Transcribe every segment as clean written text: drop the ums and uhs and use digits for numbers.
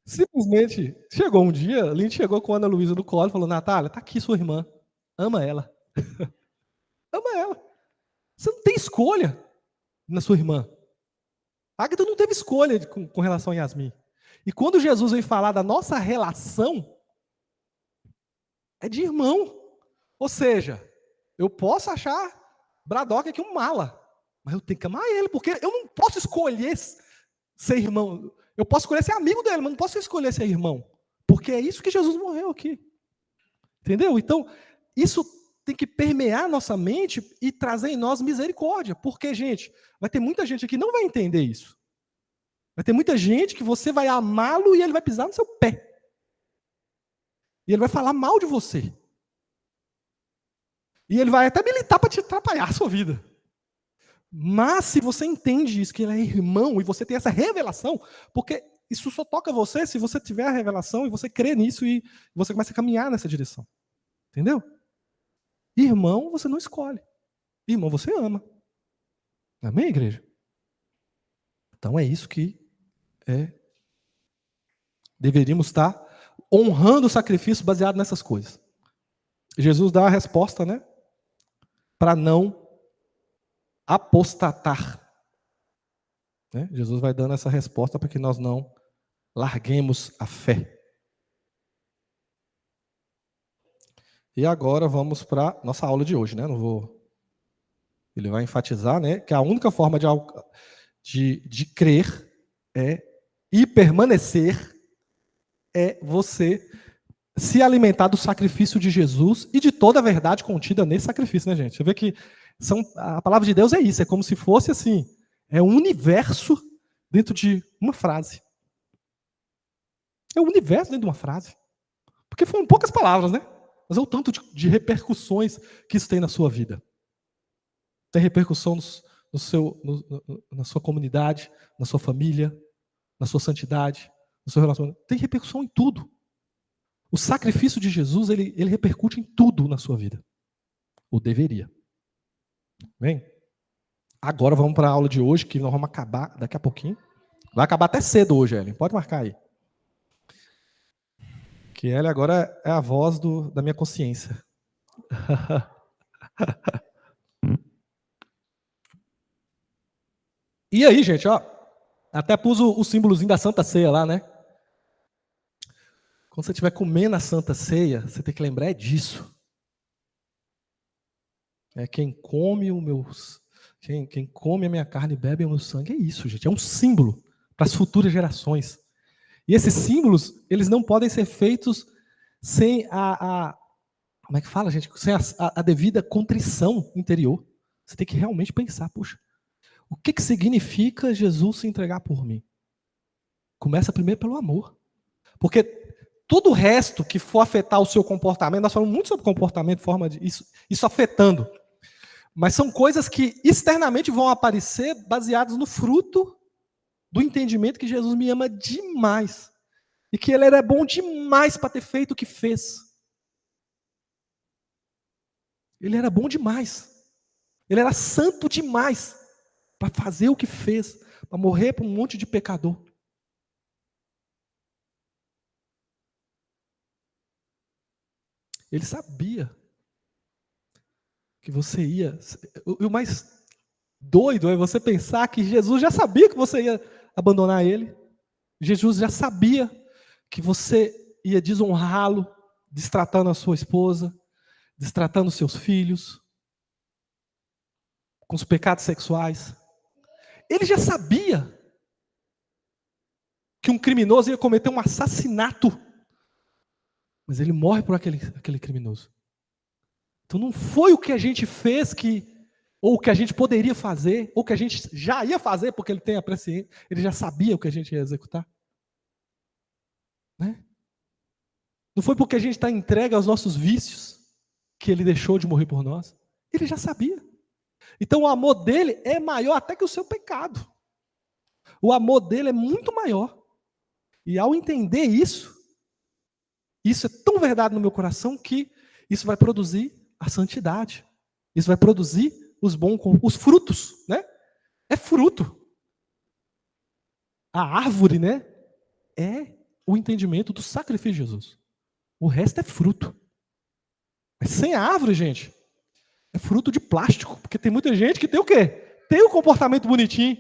Simplesmente, chegou um dia, a gente chegou com a Ana Luísa no colo e falou: Natália, tá aqui sua irmã. Ama ela. Ama ela. Você não tem escolha na sua irmã. A Agatha não teve escolha com relação a Yasmin. E quando Jesus vem falar da nossa relação, é de irmão. Ou seja, eu posso achar Braddock aqui um mala, mas eu tenho que amar ele, porque eu não posso escolher ser irmão. Eu posso escolher ser amigo dele, mas não posso escolher ser irmão. Porque é isso que Jesus morreu aqui. Entendeu? Então, isso tem que permear nossa mente e trazer em nós misericórdia. Porque, gente, vai ter muita gente aqui que não vai entender isso. Vai ter muita gente que você vai amá-lo e ele vai pisar no seu pé. E ele vai falar mal de você. E ele vai até militar para te atrapalhar a sua vida. Mas se você entende isso, que ele é irmão, e você tem essa revelação, porque isso só toca você se você tiver a revelação e você crê nisso e você começa a caminhar nessa direção. Entendeu? Irmão, você não escolhe. Irmão, você ama. Amém, igreja? Então é isso que deveríamos estar honrando o sacrifício baseado nessas coisas. Jesus dá a resposta, né? Para não apostatar. Né? Jesus vai dando essa resposta para que nós não larguemos a fé. E agora vamos para nossa aula de hoje, né? Ele vai enfatizar, né, que a única forma de crer e permanecer é você se alimentar do sacrifício de Jesus e de toda a verdade contida nesse sacrifício, né, gente? Você vê que a palavra de Deus é isso, é como se fosse assim, é um universo dentro de uma frase. É um universo dentro de uma frase. Porque foram poucas palavras, né? Mas é o tanto de repercussões que isso tem na sua vida. Tem repercussão na sua comunidade, na sua família, na sua santidade, no seu relacionamento. Tem repercussão em tudo. O sacrifício de Jesus, ele repercute em tudo na sua vida. Ou deveria. Bem, agora vamos para a aula de hoje, que nós vamos acabar daqui a pouquinho. Vai acabar até cedo hoje, Ellen. Pode marcar aí. Que Ellen agora é a voz da minha consciência. E aí, gente, ó, até pus o símbolozinho da Santa Ceia lá, né? Quando você estiver comendo a Santa Ceia, você tem que lembrar disso. Quem come quem come a minha carne e bebe o meu sangue, é isso, gente. É um símbolo para as futuras gerações. E esses símbolos, eles não podem ser feitos sem como é que fala, gente? Sem a devida contrição interior. Você tem que realmente pensar, puxa, o que significa Jesus se entregar por mim? Começa primeiro pelo amor. Porque todo o resto que for afetar o seu comportamento, nós falamos muito sobre comportamento, forma de isso afetando. Mas são coisas que externamente vão aparecer baseadas no fruto do entendimento que Jesus me ama demais. E que ele era bom demais para ter feito o que fez. Ele era bom demais. Ele era santo demais para fazer o que fez, para morrer para um monte de pecador. Ele sabia que você ia... O mais doido é você pensar que Jesus já sabia que você ia abandonar ele. Jesus já sabia que você ia desonrá-lo, destratando a sua esposa, destratando os seus filhos, com os pecados sexuais. Ele já sabia que um criminoso ia cometer um assassinato, mas ele morre por aquele criminoso. Então não foi o que a gente fez ou o que a gente poderia fazer, ou o que a gente já ia fazer, porque ele tem a presciência, ele já sabia o que a gente ia executar. Né? Não foi porque a gente está entregue aos nossos vícios que ele deixou de morrer por nós. Ele já sabia. Então o amor dele é maior até que o seu pecado. O amor dele é muito maior. E ao entender isso é tão verdade no meu coração que isso vai produzir a santidade. Isso vai produzir os frutos, né? É fruto. A árvore, né? É o entendimento do sacrifício de Jesus. O resto é fruto. Mas sem a árvore, gente, é fruto de plástico. Porque tem muita gente que tem o quê? Tem um comportamento bonitinho.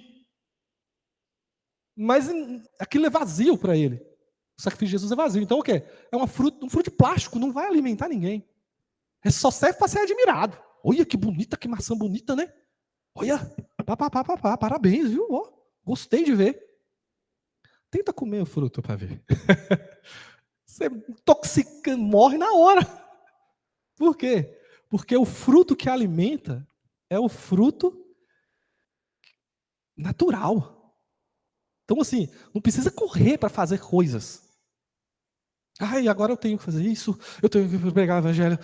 Mas aquilo é vazio para ele. O sacrifício de Jesus é vazio. Então o quê? É um fruto de plástico, não vai alimentar ninguém. Só serve para ser admirado. Olha que bonita, que maçã bonita, né? Olha, parabéns, viu? Oh, gostei de ver. Tenta comer o fruto para ver. Você intoxica, morre na hora. Por quê? Porque o fruto que alimenta é o fruto natural. Então, assim, não precisa correr para fazer coisas. Ai, agora eu tenho que fazer isso, eu tenho que pregar o evangelho.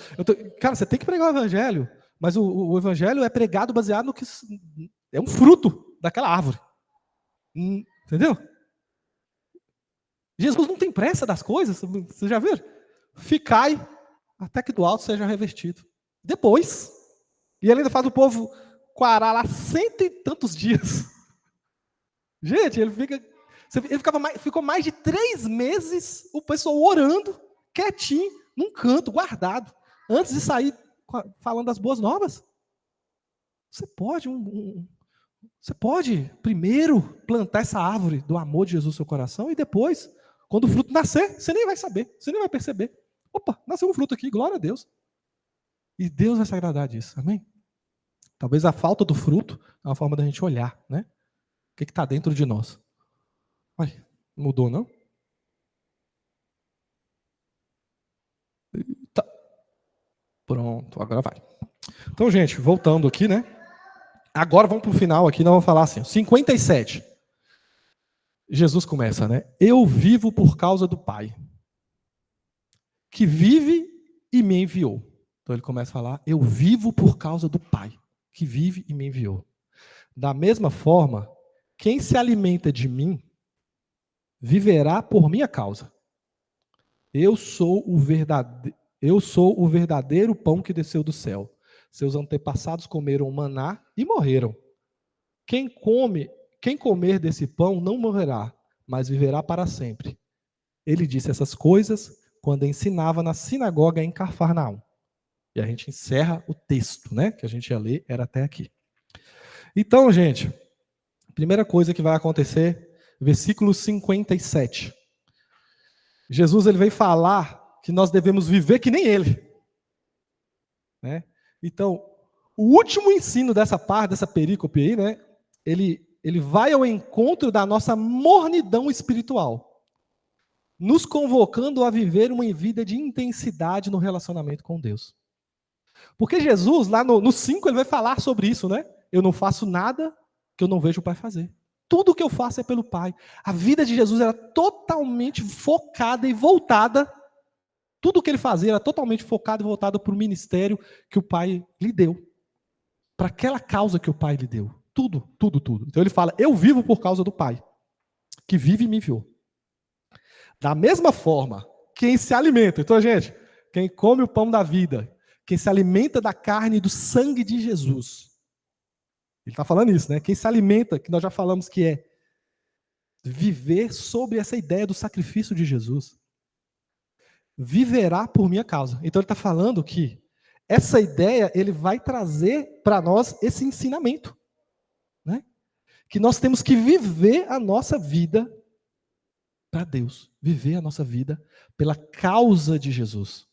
Cara, você tem que pregar o evangelho, mas o evangelho é pregado baseado no que é um fruto daquela árvore. Entendeu? Jesus não tem pressa das coisas, você já viu? Ficai até que do alto seja revestido. Depois, e ele ainda faz o povo quarar lá 100 e tantos dias. Gente, ficou mais de 3 meses o pessoal orando, quietinho, num canto, guardado, antes de sair falando das boas novas. Você pode primeiro plantar essa árvore do amor de Jesus no seu coração e depois, quando o fruto nascer, você nem vai saber, você nem vai perceber. Opa, nasceu um fruto aqui, glória a Deus. E Deus vai se agradar disso, amém? Talvez a falta do fruto é uma forma da gente olhar, né? O que está dentro de nós. Ué, mudou, não? Tá. Pronto, agora vai. Então, gente, voltando aqui, né? Agora vamos para o final aqui, nós vamos falar assim, 57. Jesus começa, né? Eu vivo por causa do Pai, que vive e me enviou. Então ele começa a falar, eu vivo por causa do Pai, que vive e me enviou. Da mesma forma, quem se alimenta de mim, viverá por minha causa. Eu sou o verdadeiro pão que desceu do céu. Seus antepassados comeram maná e morreram. Quem comer desse pão não morrerá, mas viverá para sempre. Ele disse essas coisas quando ensinava na sinagoga em Cafarnaum. E a gente encerra o texto, né? Que a gente ia ler, era até aqui. Então, gente, a primeira coisa que vai acontecer, versículo 57. Jesus ele vem falar que nós devemos viver que nem ele. Né? Então, o último ensino dessa parte, dessa perícope aí, né? Ele vai ao encontro da nossa mornidão espiritual, nos convocando a viver uma vida de intensidade no relacionamento com Deus. Porque Jesus, lá no 5, ele vai falar sobre isso, né? Eu não faço nada que eu não vejo o Pai fazer. Tudo que eu faço é pelo Pai. A vida de Jesus era totalmente focada e voltada, tudo que ele fazia era totalmente focado e voltado para o ministério que o Pai lhe deu. Para aquela causa que o Pai lhe deu. Tudo. Então ele fala, eu vivo por causa do Pai, que vive e me enviou. Da mesma forma, quem se alimenta, então gente, quem come o pão da vida, quem se alimenta da carne e do sangue de Jesus, ele está falando isso, né? Quem se alimenta, que nós já falamos que é viver sobre essa ideia do sacrifício de Jesus, viverá por minha causa. Então ele está falando que essa ideia, ele vai trazer para nós esse ensinamento, né? Que nós temos que viver a nossa vida para Deus, viver a nossa vida pela causa de Jesus.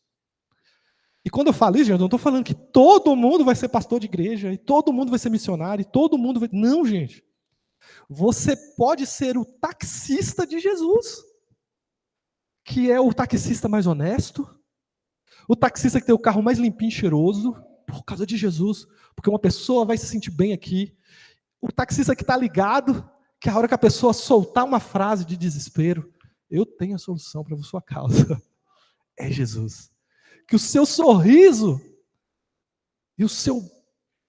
E quando eu falo isso, gente, eu não estou falando que todo mundo vai ser pastor de igreja, e todo mundo vai ser missionário, e todo mundo vai... Não, gente. Você pode ser o taxista de Jesus, que é o taxista mais honesto, o taxista que tem o carro mais limpinho e cheiroso, por causa de Jesus, porque uma pessoa vai se sentir bem aqui. O taxista que está ligado, que a hora que a pessoa soltar uma frase de desespero, eu tenho a solução para a sua causa. É Jesus. Que o seu sorriso e o seu,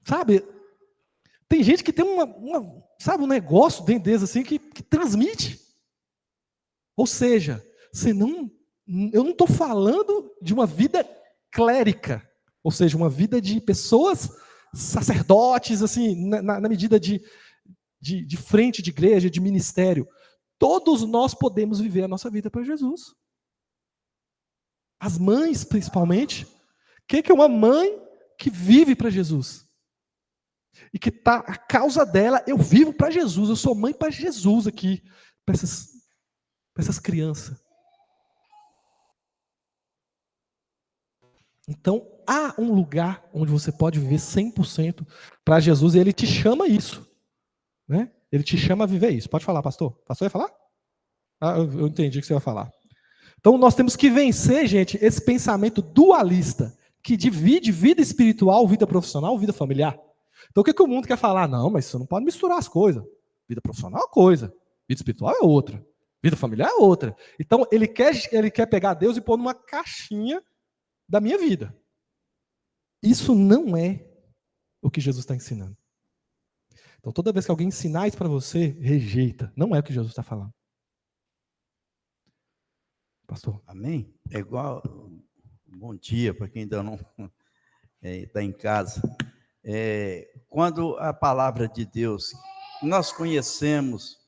sabe, tem gente que tem sabe, um negócio dentro deles assim que transmite. Ou seja, eu não estou falando de uma vida clérica, ou seja, uma vida de pessoas sacerdotes, assim, na medida de frente de igreja, de ministério. todos nós podemos viver a nossa vida para Jesus. As mães, principalmente. O que é uma mãe que vive para Jesus? E que tá, a causa dela, eu vivo para Jesus, eu sou mãe para Jesus aqui, para essas crianças. Então, há um lugar onde você pode viver 100% para Jesus, e Ele te chama isso. Né? Ele te chama a viver isso. Pode falar, pastor? Pastor ia falar? Eu entendi o que você ia falar. Então, nós temos que vencer, gente, esse pensamento dualista, que divide vida espiritual, vida profissional, vida familiar. Então, o que o mundo quer falar? Não, mas você não pode misturar as coisas. Vida profissional é uma coisa, vida espiritual é outra, vida familiar é outra. Então, ele quer pegar Deus e pôr numa caixinha da minha vida. Isso não é o que Jesus está ensinando. Então, toda vez que alguém ensinar isso para você, rejeita. Não é o que Jesus está falando. Pastor. Amém? É igual... Bom dia para quem ainda não está em casa. Quando a palavra de Deus, nós conhecemos,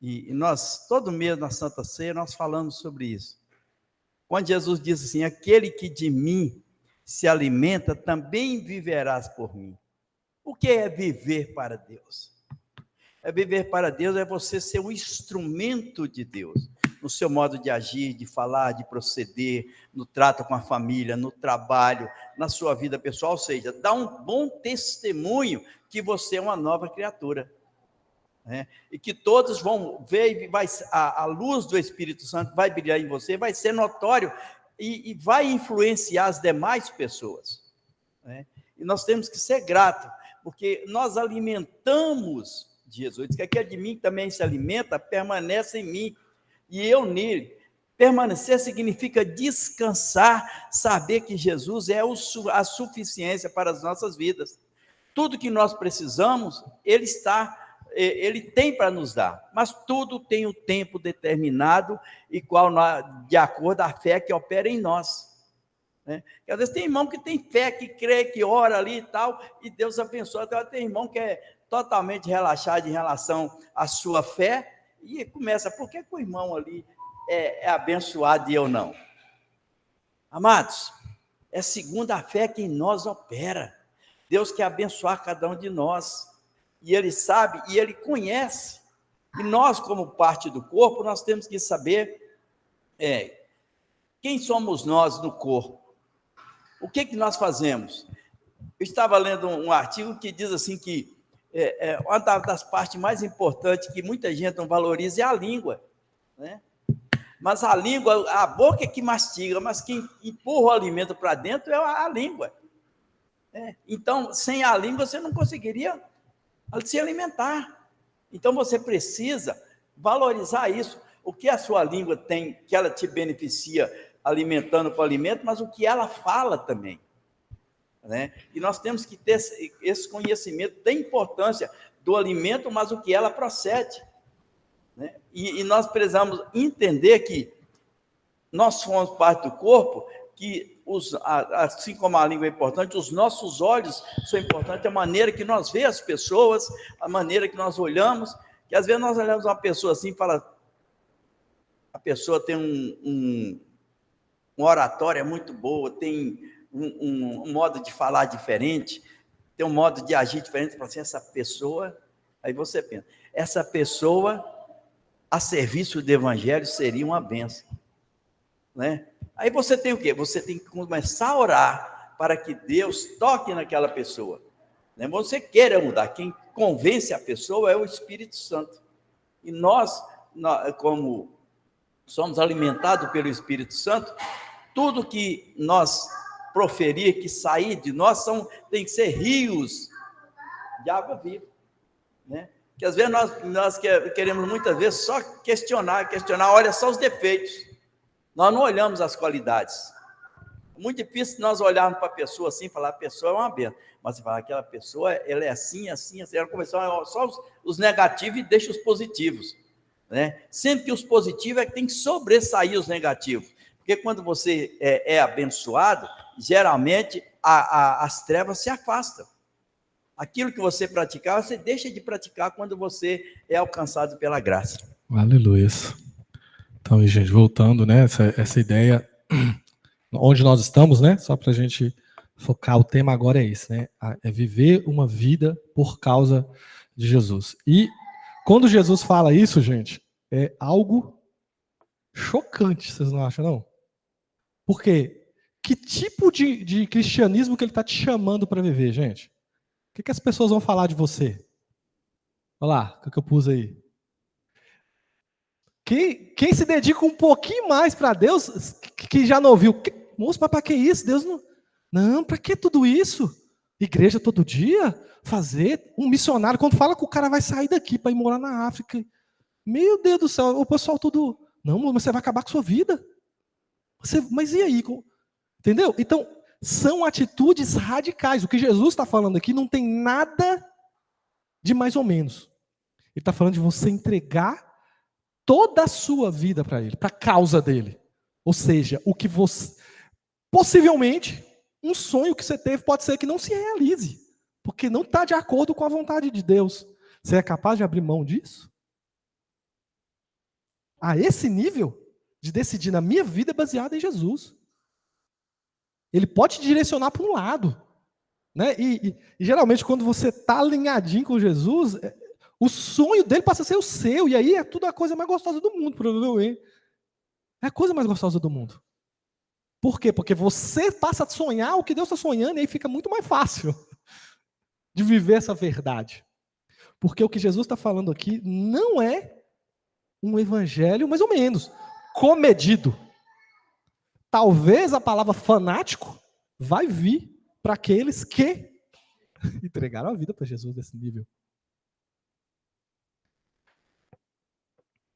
e nós, todo mês na Santa Ceia, nós falamos sobre isso. Quando Jesus diz assim, aquele que de mim se alimenta, também viverás por mim. O que é viver para Deus? Viver para Deus é você ser um instrumento de Deus, no seu modo de agir, de falar, de proceder, no trato com a família, no trabalho, na sua vida pessoal, ou seja, dá um bom testemunho que você é uma nova criatura. E que todos vão ver, e a luz do Espírito Santo vai brilhar em você, vai ser notório e vai influenciar as demais pessoas. E nós temos que ser gratos, porque nós alimentamos Jesus. Diz que aquele de mim também se alimenta, permanece em mim, e eu nele. Permanecer significa descansar, saber que Jesus é a suficiência para as nossas vidas. Tudo que nós precisamos, Ele tem para nos dar, mas tudo tem um tempo determinado, e de acordo com a fé que opera em nós. Porque às vezes tem irmão que tem fé, que crê, que ora ali e tal, e Deus abençoa. Até tem irmão que é totalmente relaxado em relação à sua fé, e começa, por que o irmão ali é abençoado e eu não? Amados, é segundo a fé que em nós opera. Deus quer abençoar cada um de nós, e Ele sabe, e Ele conhece, e nós, como parte do corpo, nós temos que saber quem somos nós no corpo. O que nós fazemos? Eu estava lendo um artigo que diz assim que uma das partes mais importantes que muita gente não valoriza é a língua. Mas a língua, a boca é que mastiga, mas quem empurra o alimento para dentro é a língua. Então, sem a língua, você não conseguiria se alimentar. Então, você precisa valorizar isso. O que a sua língua tem, que ela te beneficia alimentando com o alimento, mas o que ela fala também. E nós temos que ter esse conhecimento da importância do alimento, mas o que ela procede. E nós precisamos entender que nós somos parte do corpo, que assim como a língua é importante, os nossos olhos são importantes, a maneira que nós vemos as pessoas, a maneira que nós olhamos, que às vezes nós olhamos uma pessoa assim e fala, a pessoa tem uma oratória muito boa, tem um modo de falar diferente, tem um modo de agir diferente, para assim, essa pessoa, aí você pensa, essa pessoa a serviço do evangelho seria uma bênção. Aí você tem o quê? Você tem que começar a orar para que Deus toque naquela pessoa. Você queira mudar, quem convence a pessoa é o Espírito Santo. E nós como somos alimentados pelo Espírito Santo, tudo que nós proferir, que sair de nós, tem que ser rios de água viva. Que às vezes nós queremos muitas vezes só questionar, olha só os defeitos. Nós não olhamos as qualidades. É muito difícil nós olharmos para a pessoa assim e falar, a pessoa é uma bênção. Mas você fala, aquela pessoa, ela é assim, assim, assim. Ela começou a olhar só os negativos e deixa os positivos. Sendo que os positivos é que tem que sobressair os negativos. Porque quando você é abençoado, geralmente as trevas se afastam. Aquilo que você praticar, você deixa de praticar quando você é alcançado pela graça. Aleluia. Então, gente, voltando, né? Essa ideia, onde nós estamos, né? Só para a gente focar, o tema agora é esse, né? É viver uma vida por causa de Jesus. E quando Jesus fala isso, gente, é algo chocante, vocês não acham, não? Por quê? Que tipo de cristianismo que ele está te chamando para viver, gente? O que as pessoas vão falar de você? Olha lá, o que eu pus aí. Quem se dedica um pouquinho mais para Deus, que já não ouviu, moço, mas para que isso? Deus não. Não, para que tudo isso? Igreja todo dia? Fazer? Um missionário, quando fala que o cara vai sair daqui para ir morar na África. Meu Deus do céu, o pessoal tudo. Não, mas você vai acabar com a sua vida. Mas e aí? Entendeu? Então, são atitudes radicais. O que Jesus está falando aqui não tem nada de mais ou menos. Ele está falando de você entregar toda a sua vida para Ele, para a causa dele. Ou seja, o que você. Possivelmente, um sonho que você teve pode ser que não se realize, porque não está de acordo com a vontade de Deus. Você é capaz de abrir mão disso? A esse nível de decidir na minha vida é baseado em Jesus. Ele pode te direcionar para um lado. Né? E geralmente, quando você está alinhadinho com Jesus, o sonho dele passa a ser o seu. E aí é tudo a coisa mais gostosa do mundo, provavelmente. É a coisa mais gostosa do mundo. Por quê? Porque você passa a sonhar o que Deus está sonhando, e aí fica muito mais fácil de viver essa verdade. Porque o que Jesus está falando aqui não é um evangelho, mais ou menos, comedido. Talvez a palavra fanático vai vir para aqueles que entregaram a vida para Jesus nesse nível.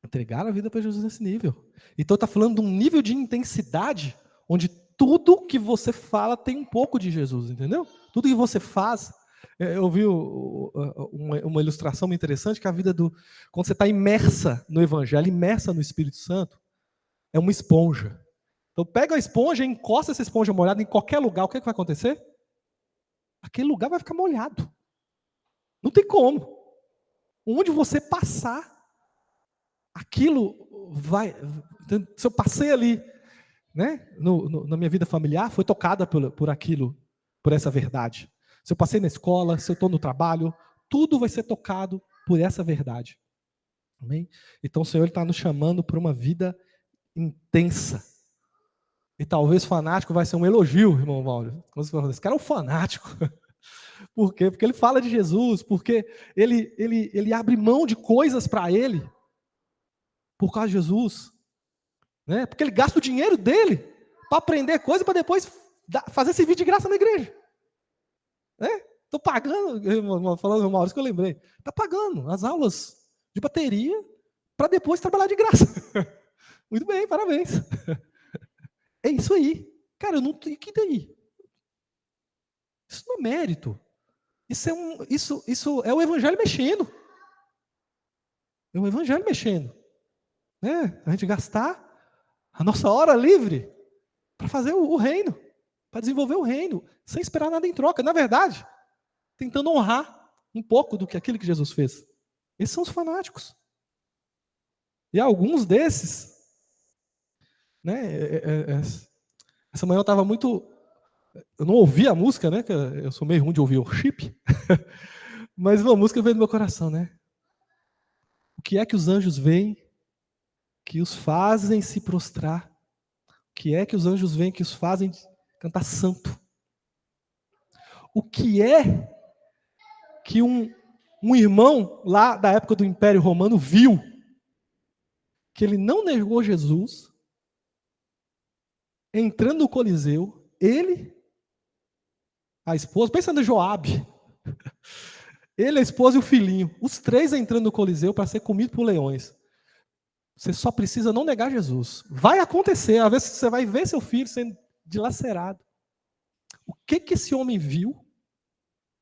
Entregaram a vida para Jesus nesse nível. Então está falando de um nível de intensidade onde tudo que você fala tem um pouco de Jesus, entendeu? Tudo que você faz. Eu vi uma ilustração muito interessante, que a vida quando você está imersa no Evangelho, imersa no Espírito Santo, é uma esponja. Então pega a esponja e encosta essa esponja molhada em qualquer lugar, o que vai acontecer? Aquele lugar vai ficar molhado. Não tem como. Onde você passar, aquilo vai. Se eu passei ali, né, na minha vida familiar, foi tocada por aquilo, por essa verdade. Se eu passei na escola, se eu estou no trabalho, tudo vai ser tocado por essa verdade. Amém? Então o Senhor está nos chamando para uma vida intensa. E talvez fanático vai ser um elogio, irmão Mauro. Esse cara é um fanático. Por quê? Porque ele fala de Jesus, porque ele abre mão de coisas para ele, por causa de Jesus. Né? Porque ele gasta o dinheiro dele para aprender coisa para depois fazer serviço de graça na igreja. Estou pagando, falando do Maurício que eu lembrei, está pagando as aulas de bateria para depois trabalhar de graça. Muito bem, parabéns. É isso aí. Cara, eu não tenho que daí. Isso não é mérito. Isso é o evangelho mexendo. É o evangelho mexendo. Né? A gente gastar a nossa hora livre para fazer o reino, para desenvolver o reino, sem esperar nada em troca. Na verdade, tentando honrar um pouco do que aquilo que Jesus fez. Esses são os fanáticos. E alguns desses, né? Essa manhã eu estava muito. Eu não ouvi a música, né? Eu sou meio ruim de ouvir worship. Mas uma música veio do meu coração, né? O que é que os anjos veem que os fazem se prostrar? O que é que os anjos veem que os fazem cantar santo? O que é que um irmão lá da época do Império Romano viu? Que ele não negou Jesus, entrando no Coliseu, ele, a esposa, pensa no Joabe, ele, a esposa e o filhinho, os três entrando no Coliseu para ser comido por leões. Você só precisa não negar Jesus. Vai acontecer, às vezes você vai ver seu filho sendo dilacerado. O que esse homem viu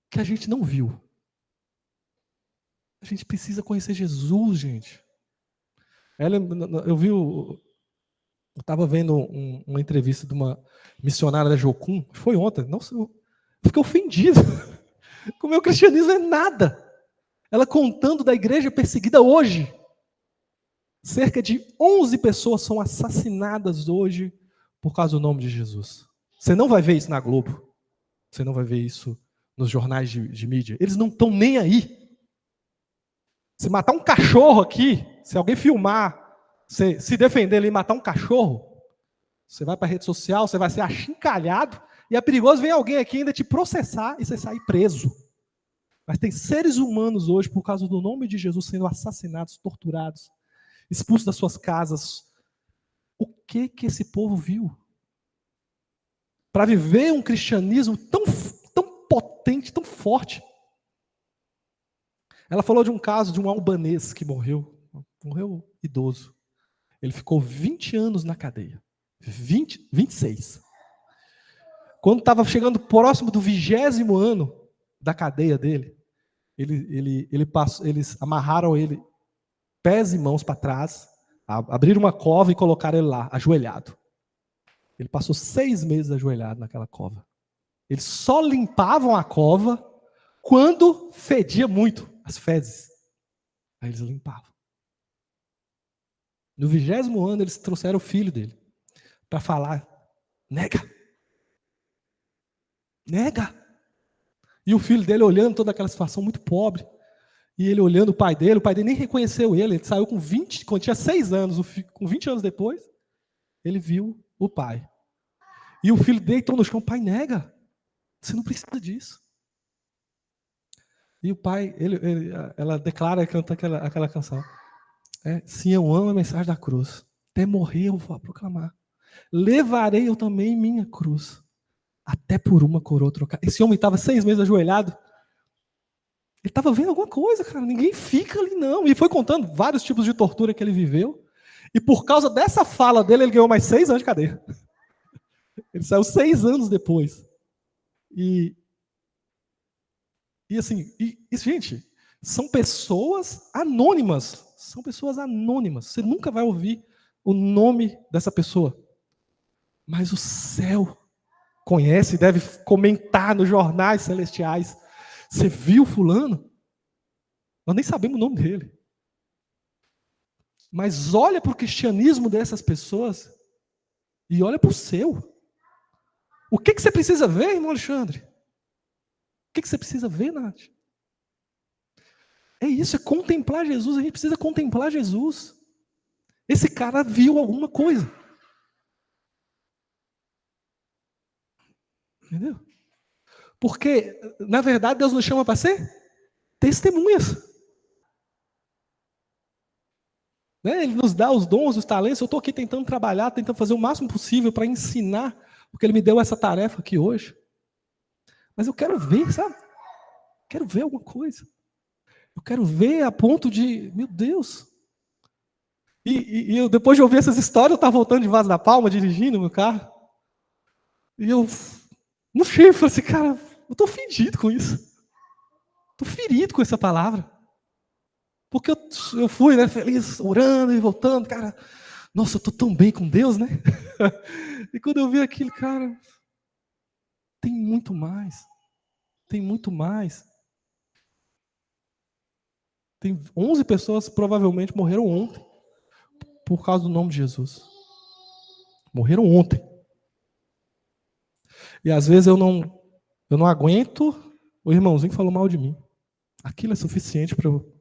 que a gente não viu? A gente precisa conhecer Jesus, gente. Eu estava vendo uma entrevista de uma missionária da Jocum, foi ontem, nossa, eu fiquei ofendido. O meu cristianismo é nada. Ela contando da igreja perseguida hoje. Cerca de 11 pessoas são assassinadas hoje por causa do nome de Jesus. Você não vai ver isso na Globo. Você não vai ver isso nos jornais de mídia. Eles não estão nem aí. Se matar um cachorro aqui, se alguém filmar, se defender ali e matar um cachorro, você vai para a rede social, você vai ser achincalhado, e é perigoso vir alguém aqui ainda te processar e você sair preso. Mas tem seres humanos hoje, por causa do nome de Jesus, sendo assassinados, torturados, expulsos das suas casas. O que esse povo viu? Para viver um cristianismo tão potente, tão forte. Ela falou de um caso de um albanês que morreu idoso. Ele ficou 20 anos na cadeia. 26. Quando estava chegando próximo do 20º ano da cadeia dele, eles amarraram ele, pés e mãos para trás, abriram uma cova e colocaram ele lá, ajoelhado. Ele passou 6 meses ajoelhado naquela cova. Eles só limpavam a cova quando fedia muito as fezes. Aí eles limpavam. No 20º ano, eles trouxeram o filho dele para falar: nega. Nega. E o filho dele olhando toda aquela situação muito pobre. E ele olhando o pai dele nem reconheceu ele. Ele saiu com 20, quando tinha 6 anos, com 20 anos depois, ele viu o pai. E o filho deitou no chão: pai, nega. Você não precisa disso. E o pai, ela declara, canta aquela canção. Sim, eu amo a mensagem da cruz. Até morrer eu vou proclamar. Levarei eu também minha cruz. Até por uma coroa trocada. Esse homem estava 6 meses ajoelhado. Ele estava vendo alguma coisa, cara. Ninguém fica ali, não. E foi contando vários tipos de tortura que ele viveu. E por causa dessa fala dele, ele ganhou mais 6 anos de cadeia. Ele saiu 6 anos depois. E assim, gente, são pessoas anônimas. São pessoas anônimas. Você nunca vai ouvir o nome dessa pessoa. Mas o céu conhece, deve comentar nos jornais celestiais. Você viu fulano? Nós nem sabemos o nome dele. Mas olha para o cristianismo dessas pessoas e olha para o seu. O que você precisa ver, irmão Alexandre? O que você precisa ver, Nath? É isso, é contemplar Jesus. A gente precisa contemplar Jesus. Esse cara viu alguma coisa. Entendeu? Porque, na verdade, Deus nos chama para ser testemunhas. Né? Ele nos dá os dons, os talentos. Eu estou aqui tentando trabalhar, tentando fazer o máximo possível para ensinar, porque Ele me deu essa tarefa aqui hoje. Mas eu quero ver, sabe? Quero ver alguma coisa. Eu quero ver a ponto de, meu Deus. E eu, depois de ouvir essas histórias, eu estava voltando de Vaz da Palma, dirigindo o meu carro. E eu, no cheio, falei assim, cara, eu estou fedido com isso. Estou ferido com essa palavra. Porque eu fui, né, feliz, orando e voltando, cara. Nossa, eu estou tão bem com Deus, né? E quando eu vi aquilo, cara, tem muito mais. Tem muito mais. Tem 11 pessoas provavelmente morreram ontem por causa do nome de Jesus. Morreram ontem. E às vezes eu não aguento, o irmãozinho falou mal de mim. Aquilo é suficiente para eu...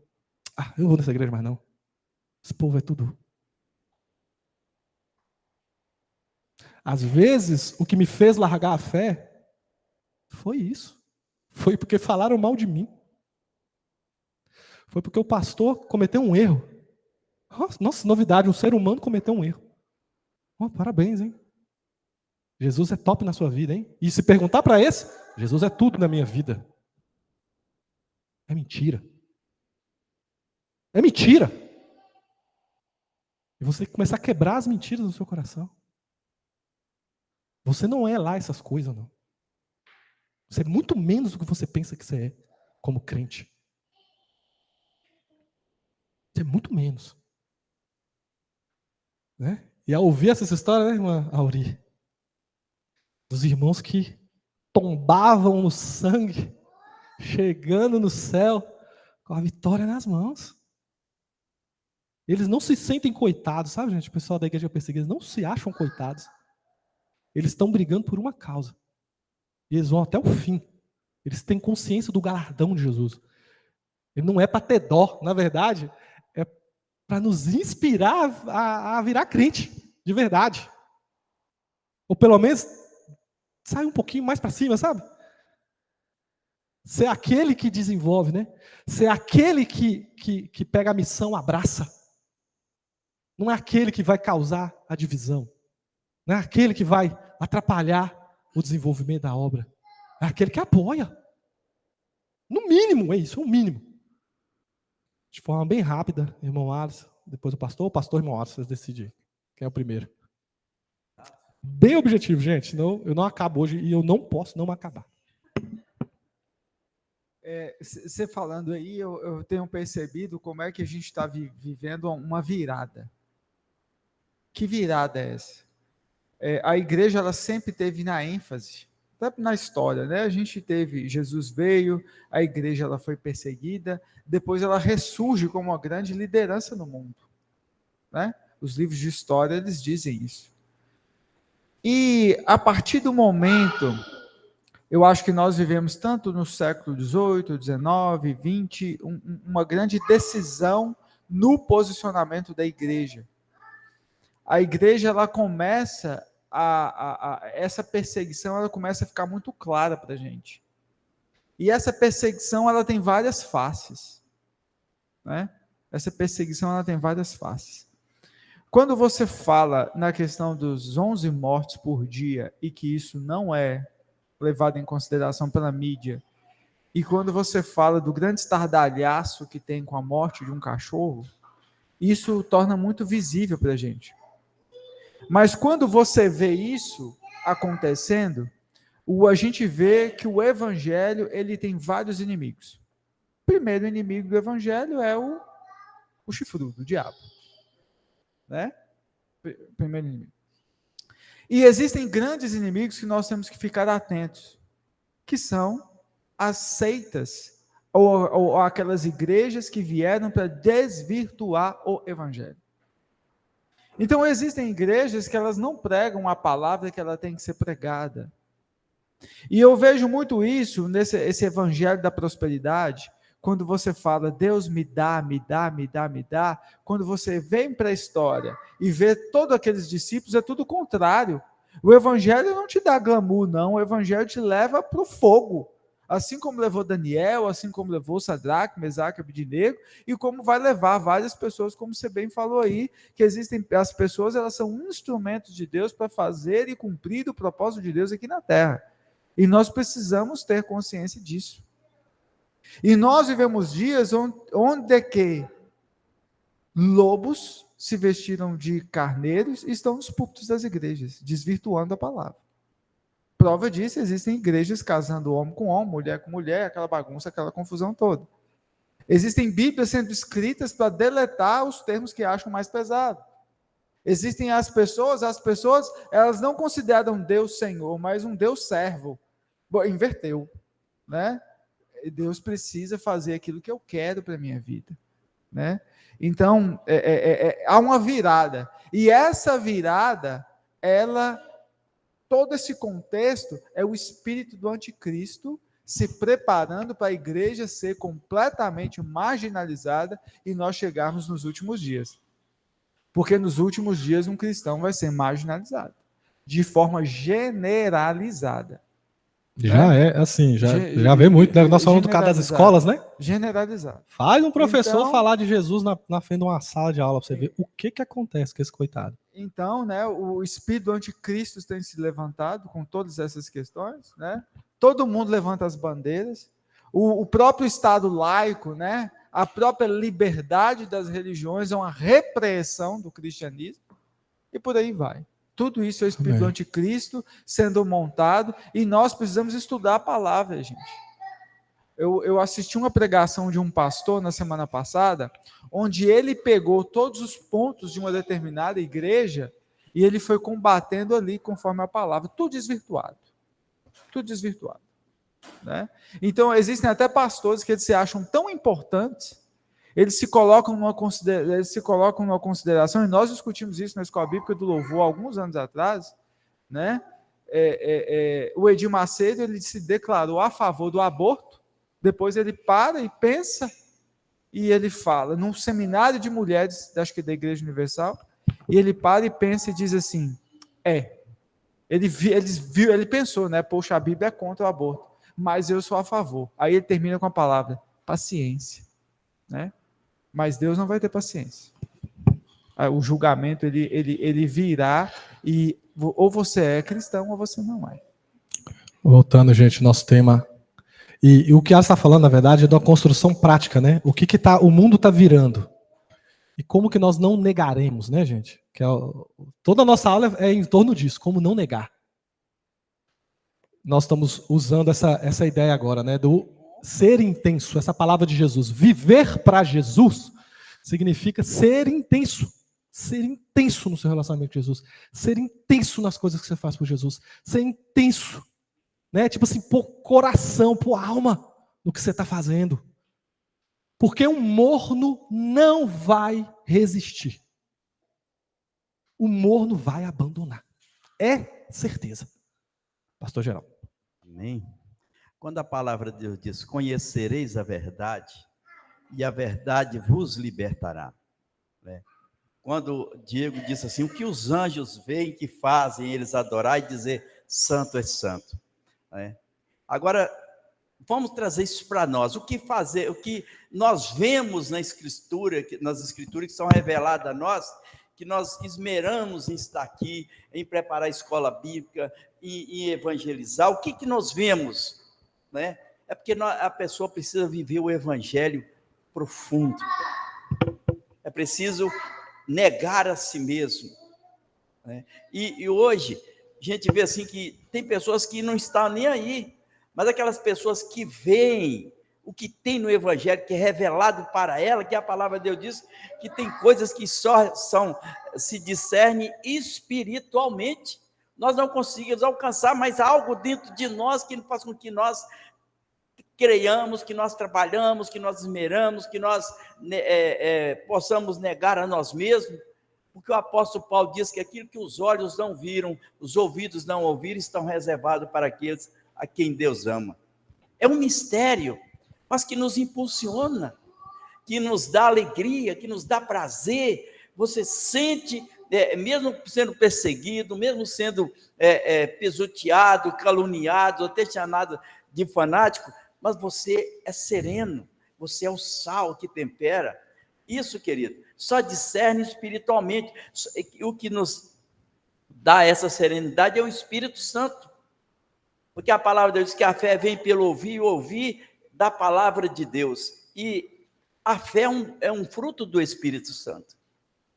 eu não vou nessa igreja mais não. Esse povo é tudo. Às vezes, o que me fez largar a fé foi isso. Foi porque falaram mal de mim. Foi porque o pastor cometeu um erro. Nossa, novidade, um ser humano cometeu um erro. Parabéns, hein? Jesus é top na sua vida, hein? E se perguntar para esse, Jesus é tudo na minha vida. É mentira. É mentira. E você começar a quebrar as mentiras do seu coração. Você não é lá essas coisas, não. Você é muito menos do que você pensa que você é, como crente. Você é muito menos. Né? E ao ouvir essas histórias, né, irmã Auri? Dos irmãos que tombavam no sangue, chegando no céu, com a vitória nas mãos. Eles não se sentem coitados, sabe, gente? O pessoal da igreja perseguida, eles não se acham coitados. Eles estão brigando por uma causa. E eles vão até o fim. Eles têm consciência do galardão de Jesus. Ele não é para ter dó, na verdade, é para nos inspirar a virar crente, de verdade. Ou pelo menos sair um pouquinho mais para cima, sabe? Ser aquele que desenvolve, né? Ser aquele que pega a missão, abraça. Não é aquele que vai causar a divisão. Não é aquele que vai atrapalhar o desenvolvimento da obra. É aquele que apoia. No mínimo, é isso, é o mínimo. De forma bem rápida, irmão Alisson, depois o pastor, irmão Alisson, vocês decidem quem é o primeiro. Bem objetivo, gente, senão eu não acabo hoje e eu não posso não acabar. Você falando aí, eu tenho percebido como é que a gente está vivendo uma virada. Que virada é essa? A igreja, ela sempre teve na ênfase, até na história, né? A gente teve, Jesus veio, a igreja ela foi perseguida, depois ela ressurge como uma grande liderança no mundo, né? Os livros de história, eles dizem isso. E a partir do momento, eu acho que nós vivemos tanto no século XVIII, XIX, XX, uma grande decisão no posicionamento da igreja. A igreja, ela começa essa perseguição, ela começa a ficar muito clara para a gente. E essa perseguição, ela tem várias faces, né? Essa perseguição, ela tem várias faces. Quando você fala na questão dos 11 mortes por dia, e que isso não é levado em consideração pela mídia, e quando você fala do grande estardalhaço que tem com a morte de um cachorro, isso torna muito visível para a gente. Mas quando você vê isso acontecendo, a gente vê que o evangelho, ele tem vários inimigos. O primeiro inimigo do evangelho é o chifrudo, o diabo. Né? Primeiro inimigo. E existem grandes inimigos que nós temos que ficar atentos, que são as seitas, ou aquelas igrejas que vieram para desvirtuar o evangelho. Então, existem igrejas que elas não pregam a palavra que ela tem que ser pregada. E eu vejo muito isso esse evangelho da prosperidade, quando você fala, Deus me dá, me dá, me dá, me dá, quando você vem para a história e vê todos aqueles discípulos, é tudo o contrário. O evangelho não te dá glamour, não, o evangelho te leva para o fogo. Assim como levou Daniel, assim como levou Sadraque, Mesaque, Abednego, e como vai levar várias pessoas, como você bem falou aí, que existem, as pessoas, elas são instrumentos de Deus para fazer e cumprir o propósito de Deus aqui na terra. E nós precisamos ter consciência disso. E nós vivemos dias onde que lobos se vestiram de carneiros e estão nos púlpitos das igrejas, desvirtuando a palavra. Prova disso, existem igrejas casando homem com homem, mulher com mulher, aquela bagunça, aquela confusão toda. Existem Bíblias sendo escritas para deletar os termos que acham mais pesados. Existem as pessoas, elas não consideram Deus Senhor, mas um Deus servo. Bom, inverteu, né? Deus precisa fazer aquilo que eu quero para a minha vida, né? Então, há uma virada. E essa virada, todo esse contexto é o espírito do anticristo se preparando para a igreja ser completamente marginalizada e nós chegarmos nos últimos dias. Porque nos últimos dias um cristão vai ser marginalizado, de forma generalizada. Já já vê muito, né? Nós falamos do caso das escolas, né? Generalizado. Faz um professor falar de Jesus na frente de uma sala de aula para você ver o que acontece com esse coitado. Então, né, o espírito do anticristo tem se levantado com todas essas questões, né? Todo mundo levanta as bandeiras. O próprio Estado laico, né? A própria liberdade das religiões é uma repressão do cristianismo e por aí vai. Tudo isso é o espírito do anticristo sendo montado e nós precisamos estudar a palavra, gente. Eu assisti uma pregação de um pastor na semana passada, onde ele pegou todos os pontos de uma determinada igreja e ele foi combatendo ali conforme a palavra, tudo desvirtuado. Tudo desvirtuado. Né? Então, existem até pastores que eles se acham tão importantes Eles se colocam numa consideração, e nós discutimos isso na Escola Bíblica do Louvor alguns anos atrás, né? O Edir Macedo, ele se declarou a favor do aborto, depois ele para e pensa, e ele fala, num seminário de mulheres, acho que da Igreja Universal, e ele para e pensa e diz assim, ele pensou, né? Poxa, a Bíblia é contra o aborto, mas eu sou a favor. Aí ele termina com a palavra paciência, né? Mas Deus não vai ter paciência. O julgamento ele virá e ou você é cristão ou você não é. Voltando, gente, nosso tema. E o que ela está falando, na verdade, é de uma construção prática, né? O mundo está virando. E como que nós não negaremos, né, gente? Toda a nossa aula é em torno disso, como não negar. Nós estamos usando essa ideia agora, né, do ser intenso, essa palavra de Jesus. Viver para Jesus significa ser intenso no seu relacionamento com Jesus, ser intenso nas coisas que você faz por Jesus, ser intenso, né, tipo assim, por coração, por alma no que você está fazendo. Porque um morno não vai resistir. O morno vai abandonar. É certeza. Pastor Geraldo. Amém. Quando a palavra de Deus diz, conhecereis a verdade, e a verdade vos libertará. Né? Quando Diego disse assim, o que os anjos veem que fazem, eles adorar e dizer, santo é santo. Né? Agora, vamos trazer isso para nós. O que fazer, o que nós vemos nas escrituras que são reveladas a nós, que nós esmeramos em estar aqui, em preparar a escola bíblica, em evangelizar, o que nós vemos? Né? É porque a pessoa precisa viver o evangelho profundo. É preciso negar a si mesmo. Né? E hoje, a gente vê assim que tem pessoas que não estão nem aí, mas aquelas pessoas que veem o que tem no evangelho, que é revelado para ela, que a palavra de Deus diz que tem coisas que só se discernem espiritualmente. Nós não conseguimos alcançar, mas há algo dentro de nós que faz com que nós creiamos, que nós trabalhamos, que nós esmeramos, que nós possamos negar a nós mesmos, porque o apóstolo Paulo diz que aquilo que os olhos não viram, os ouvidos não ouviram, estão reservados para aqueles a quem Deus ama. É um mistério, mas que nos impulsiona, que nos dá alegria, que nos dá prazer. Você sente, mesmo sendo perseguido, mesmo sendo pisoteado, caluniado, até chamado de fanático, mas você é sereno, você é o sal que tempera. Isso, querido, só discerne espiritualmente. O que nos dá essa serenidade é o Espírito Santo. Porque a palavra de Deus diz que a fé vem pelo ouvir e ouvir da palavra de Deus. E a fé é um fruto do Espírito Santo.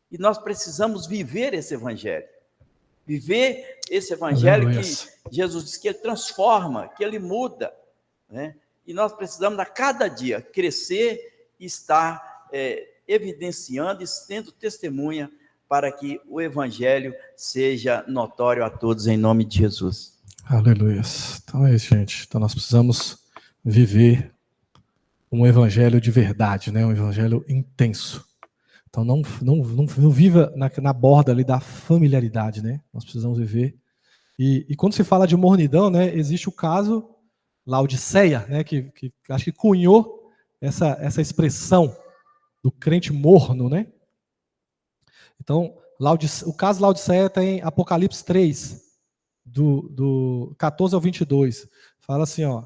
E nós precisamos viver esse evangelho. Viver esse evangelho que Jesus diz que ele transforma, que ele muda. Né? E nós precisamos a cada dia crescer e estar evidenciando e sendo testemunha para que o evangelho seja notório a todos em nome de Jesus. Aleluia. Então é isso, gente. Então nós precisamos viver um evangelho de verdade, né? Um evangelho intenso. Então não viva na borda ali da familiaridade, né? Nós precisamos viver. E quando se fala de mornidão, né? Existe o caso Laodiceia, né? Que acho que cunhou essa expressão do crente morno, né? Então, o caso Laodiceia está em Apocalipse 3, do 14 ao 22. Fala assim, ó.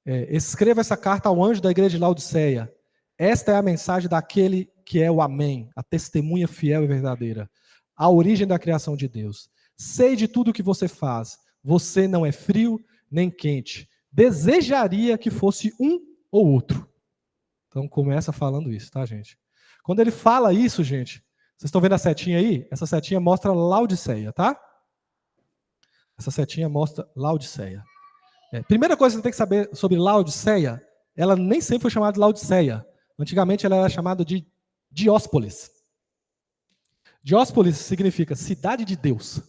Escreva essa carta ao anjo da igreja de Laodiceia. Esta é a mensagem daquele que é o Amém, a testemunha fiel e verdadeira, a origem da criação de Deus. Sei de tudo o que você faz. Você não é frio nem quente. Desejaria que fosse um ou outro. Então começa falando isso, tá, gente? Quando ele fala isso, gente, vocês estão vendo a setinha aí? Essa setinha mostra Laodiceia, tá? Essa setinha mostra Laodiceia. Primeira coisa que você tem que saber sobre Laodiceia, ela nem sempre foi chamada de Laodiceia. Antigamente ela era chamada de Dióspolis. Dióspolis significa cidade de Deus.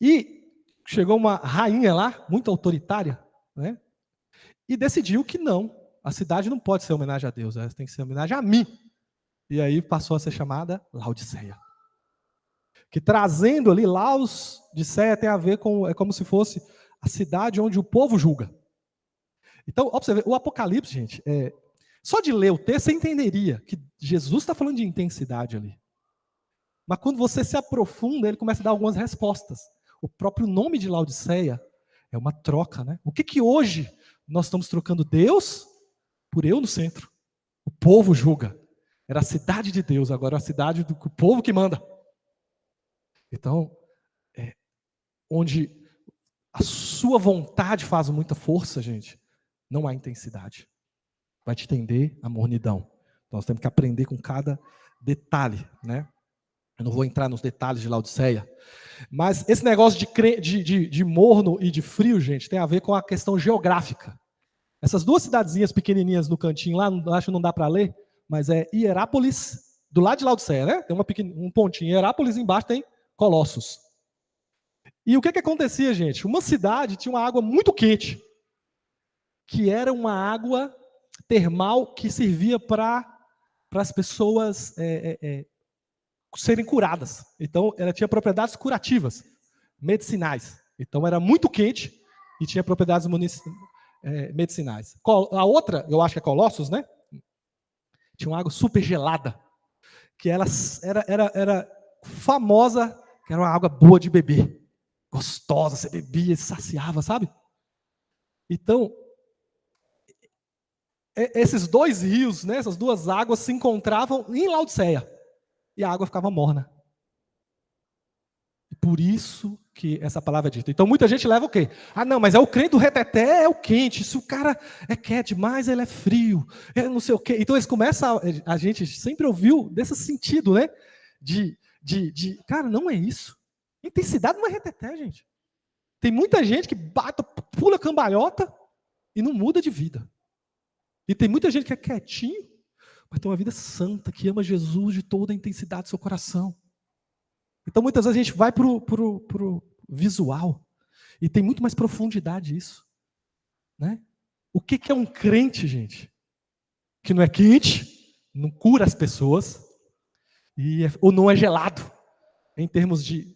E chegou uma rainha lá, muito autoritária, né? E decidiu que não, a cidade não pode ser homenagem a Deus, ela tem que ser homenagem a mim. E aí passou a ser chamada Laodiceia. Que trazendo ali, Laodiceia tem a ver com, é como se fosse a cidade onde o povo julga. Então, ó, pra você ver, o Apocalipse, gente, só de ler o texto, você entenderia que Jesus está falando de intensidade ali. Mas quando você se aprofunda, ele começa a dar algumas respostas. O próprio nome de Laodiceia é uma troca, né? O que hoje nós estamos trocando? Deus por eu no centro. O povo julga. Era a cidade de Deus, agora é a cidade do povo que manda. Então, onde a sua vontade faz muita força, gente, não há intensidade. Vai te tender a mornidão. Nós temos que aprender com cada detalhe, né? Eu não vou entrar nos detalhes de Laodiceia, mas esse negócio de morno e de frio, gente, tem a ver com a questão geográfica. Essas duas cidadezinhas pequenininhas no cantinho lá, acho que não dá para ler, mas é Hierápolis, do lado de Laodiceia, né? Tem um pontinho, Hierápolis, embaixo tem Colossos. E o que acontecia, gente? Uma cidade tinha uma água muito quente, que era uma água termal que servia para as pessoas serem curadas. Então, ela tinha propriedades curativas, medicinais. Então, era muito quente e tinha propriedades medicinais. A outra, eu acho que é Colossos, né? Tinha uma água super gelada, que ela era famosa, que era uma água boa de beber. Gostosa, você bebia, se saciava, sabe? Então, esses dois rios, né, essas duas águas se encontravam em Laodiceia. E a água ficava morna. E por isso que essa palavra é dita. Então muita gente leva o quê? Ah, não, mas é o crente do reteté, é o quente. Se o cara é quente demais, ele é frio. É não sei o quê. Então eles começam, a gente sempre ouviu desse sentido, né? Cara, não é isso. Intensidade não é reteté, gente. Tem muita gente que pula cambalhota e não muda de vida. E tem muita gente que é quietinho, mas tem uma vida santa, que ama Jesus de toda a intensidade do seu coração. Então, muitas vezes a gente vai para o visual, e tem muito mais profundidade isso. Né? O que é um crente, gente? Que não é quente, não cura as pessoas, ou não é gelado, em termos de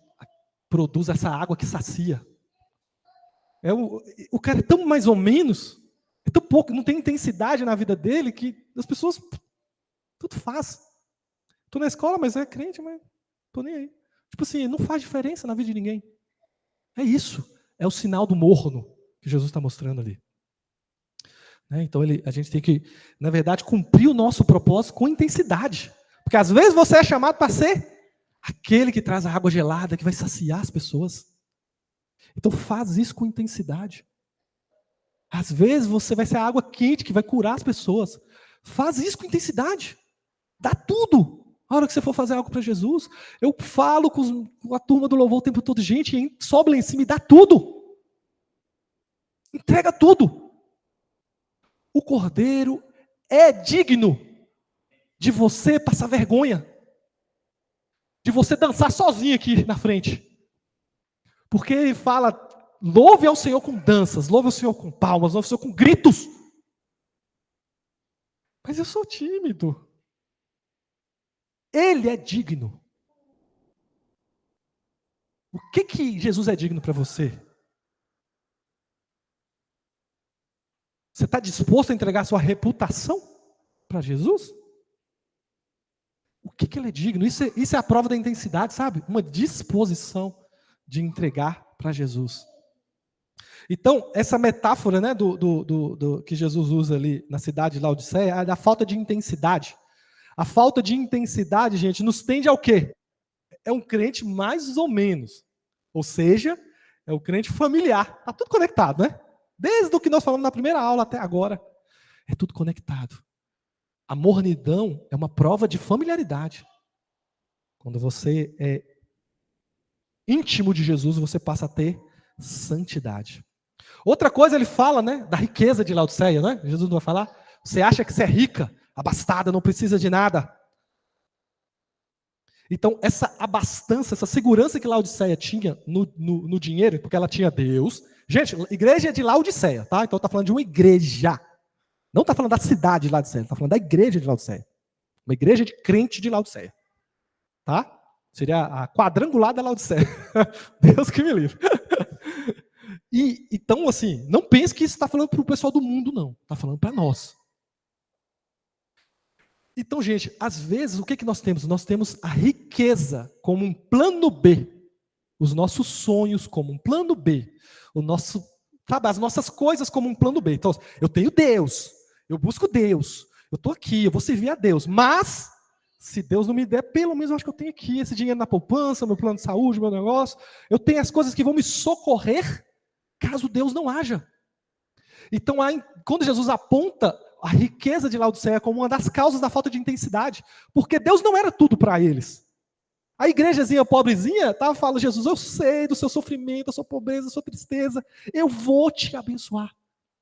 produz essa água que sacia. O cara é tão mais ou menos, é tão pouco, não tem intensidade na vida dele, que as pessoas... Tudo faz. Estou na escola, mas é crente, mas estou nem aí. Tipo assim, não faz diferença na vida de ninguém. É isso. É o sinal do morno que Jesus está mostrando ali. Né? Então a gente tem que, na verdade, cumprir o nosso propósito com intensidade. Porque às vezes você é chamado para ser aquele que traz a água gelada, que vai saciar as pessoas. Então faz isso com intensidade. Às vezes você vai ser a água quente que vai curar as pessoas. Faz isso com intensidade. Dá tudo. A hora que você for fazer algo para Jesus, eu falo com a turma do louvor o tempo todo, gente, sobe lá em cima e dá tudo. Entrega tudo. O cordeiro é digno de você passar vergonha, de você dançar sozinho aqui na frente. Porque ele fala, louve ao Senhor com danças, louve ao Senhor com palmas, louve ao Senhor com gritos. Mas eu sou tímido. Ele é digno. O que Jesus é digno para você? Você está disposto a entregar sua reputação para Jesus? O que ele é digno? Isso é a prova da intensidade, sabe? Uma disposição de entregar para Jesus. Então, essa metáfora, né, do que Jesus usa ali na cidade de Laodiceia é da falta de intensidade. A falta de intensidade, gente, nos tende ao quê? É um crente mais ou menos. Ou seja, é o crente familiar. Está tudo conectado, né? Desde o que nós falamos na primeira aula até agora. É tudo conectado. A mornidão é uma prova de familiaridade. Quando você é íntimo de Jesus, você passa a ter santidade. Outra coisa, ele fala, né, da riqueza de Laodiceia, né? Jesus não vai falar? Você acha que você é rica, abastada, não precisa de nada. Então, essa abastança, essa segurança que Laodiceia tinha no dinheiro, porque ela tinha Deus. Gente, igreja é de Laodiceia, tá? Então está falando de uma igreja. Não está falando da cidade de Laodiceia, está falando da igreja de Laodiceia. Uma igreja de crente de Laodiceia. Tá? Seria a quadrangular da Laodiceia. Deus que me livre. E, então, assim, não pense que isso está falando para o pessoal do mundo, não. Está falando para nós. Então, gente, às vezes, o que nós temos? Nós temos a riqueza como um plano B. Os nossos sonhos como um plano B. As nossas coisas como um plano B. Então, eu tenho Deus. Eu busco Deus. Eu estou aqui, eu vou servir a Deus. Mas, se Deus não me der, pelo menos eu acho que eu tenho aqui esse dinheiro na poupança, meu plano de saúde, meu negócio. Eu tenho as coisas que vão me socorrer caso Deus não haja. Então, quando Jesus aponta a riqueza de Laodiceia como uma das causas da falta de intensidade, porque Deus não era tudo para eles. A igrejazinha pobrezinha estava falando, Jesus, eu sei do seu sofrimento, da sua pobreza, da sua tristeza, eu vou te abençoar.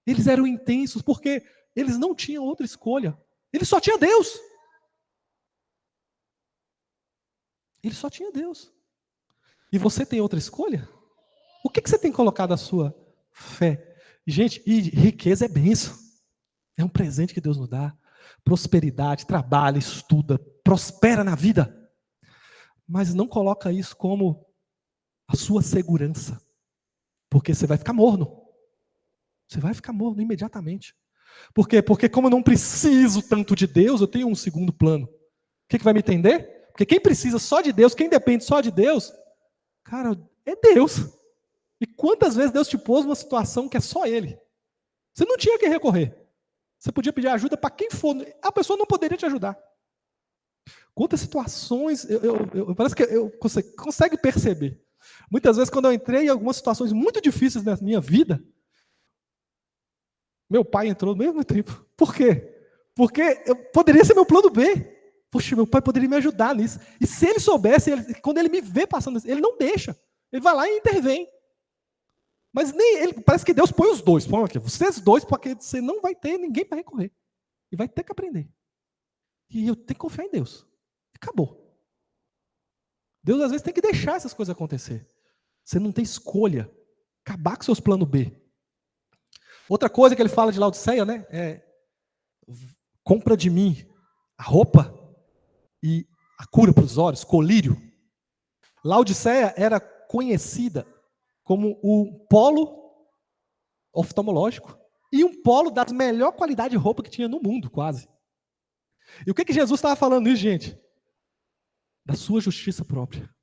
Eles eram intensos, porque eles não tinham outra escolha. Eles só tinham Deus. Eles só tinham Deus. E você tem outra escolha? O que você tem colocado a sua fé? Gente, e riqueza é bênção. É um presente que Deus nos dá. Prosperidade, trabalha, estuda, prospera na vida. Mas não coloca isso como a sua segurança. Porque você vai ficar morno. Você vai ficar morno imediatamente. Por quê? Porque como eu não preciso tanto de Deus, eu tenho um segundo plano. O que vai me entender? Porque quem precisa só de Deus, quem depende só de Deus, cara, é Deus. E quantas vezes Deus te pôs numa situação que é só Ele? Você não tinha que recorrer. Você podia pedir ajuda para quem for. A pessoa não poderia te ajudar. Quantas situações, parece que você consegue perceber. Muitas vezes, quando eu entrei em algumas situações muito difíceis na minha vida, meu pai entrou no mesmo tempo. Por quê? Porque poderia ser meu plano B. Poxa, meu pai poderia me ajudar nisso. E se ele soubesse, quando ele me vê passando isso, ele não deixa. Ele vai lá e intervém. Mas nem ele, parece que Deus põe os dois. Põe aqui, vocês dois, porque você não vai ter ninguém para recorrer. E vai ter que aprender. E eu tenho que confiar em Deus. Acabou. Deus às vezes tem que deixar essas coisas acontecer. Você não tem escolha. Acabar com seus planos B. Outra coisa que ele fala de Laodiceia, né? Compra de mim a roupa e a cura para os olhos, colírio. Laodiceia era conhecida como o polo oftalmológico e um polo das melhor qualidade de roupa que tinha no mundo, quase. E o que Jesus estava falando nisso, gente? Da sua justiça própria.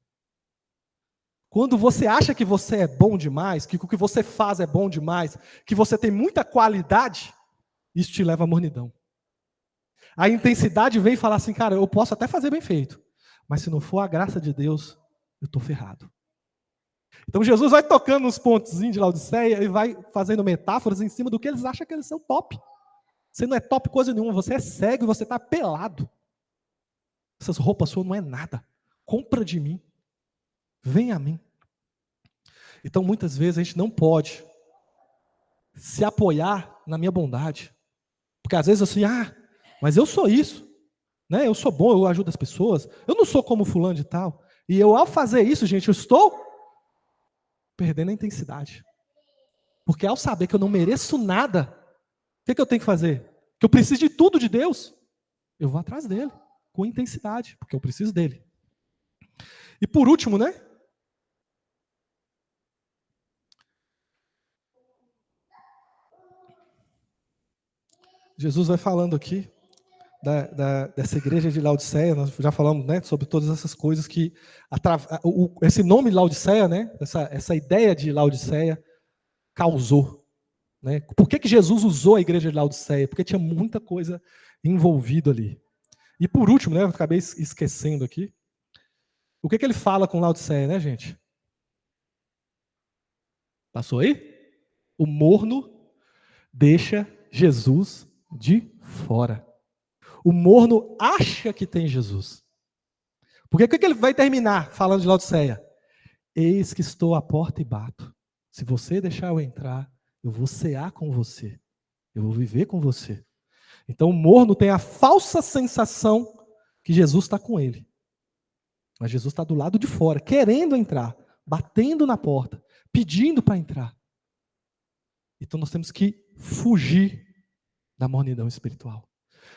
Quando você acha que você é bom demais, que o que você faz é bom demais, que você tem muita qualidade, isso te leva à mornidão. A intensidade vem falar assim, cara, eu posso até fazer bem feito, mas se não for a graça de Deus, eu estou ferrado. Então Jesus vai tocando nos pontozinhos de Laodiceia e vai fazendo metáforas em cima do que eles acham que eles são top. Você não é top coisa nenhuma, você é cego e você está pelado. Essas roupas suas não é nada. Compra de mim. Vem a mim. Então muitas vezes a gente não pode se apoiar na minha bondade. Porque às vezes assim, mas eu sou isso. Né? Eu sou bom, eu ajudo as pessoas. Eu não sou como fulano de tal. E eu ao fazer isso, gente, eu estou perdendo a intensidade. Porque ao saber que eu não mereço nada, o que eu tenho que fazer? Que eu preciso de tudo de Deus. Eu vou atrás dele, com intensidade, porque eu preciso dele. E por último, né? Jesus vai falando aqui dessa igreja de Laodiceia, nós já falamos, né, sobre todas essas coisas que esse nome Laodiceia, né, essa ideia de Laodiceia causou. Né? Por que Jesus usou a igreja de Laodiceia? Porque tinha muita coisa envolvida ali. E por último, né, eu acabei esquecendo aqui, o que ele fala com Laodiceia, né, gente? Passou aí? O morno deixa Jesus de fora. O morno acha que tem Jesus. Porque o que ele vai terminar falando de Laodiceia? Eis que estou à porta e bato. Se você deixar eu entrar, eu vou cear com você. Eu vou viver com você. Então o morno tem a falsa sensação que Jesus está com ele. Mas Jesus está do lado de fora, querendo entrar, batendo na porta, pedindo para entrar. Então nós temos que fugir da mornidão espiritual.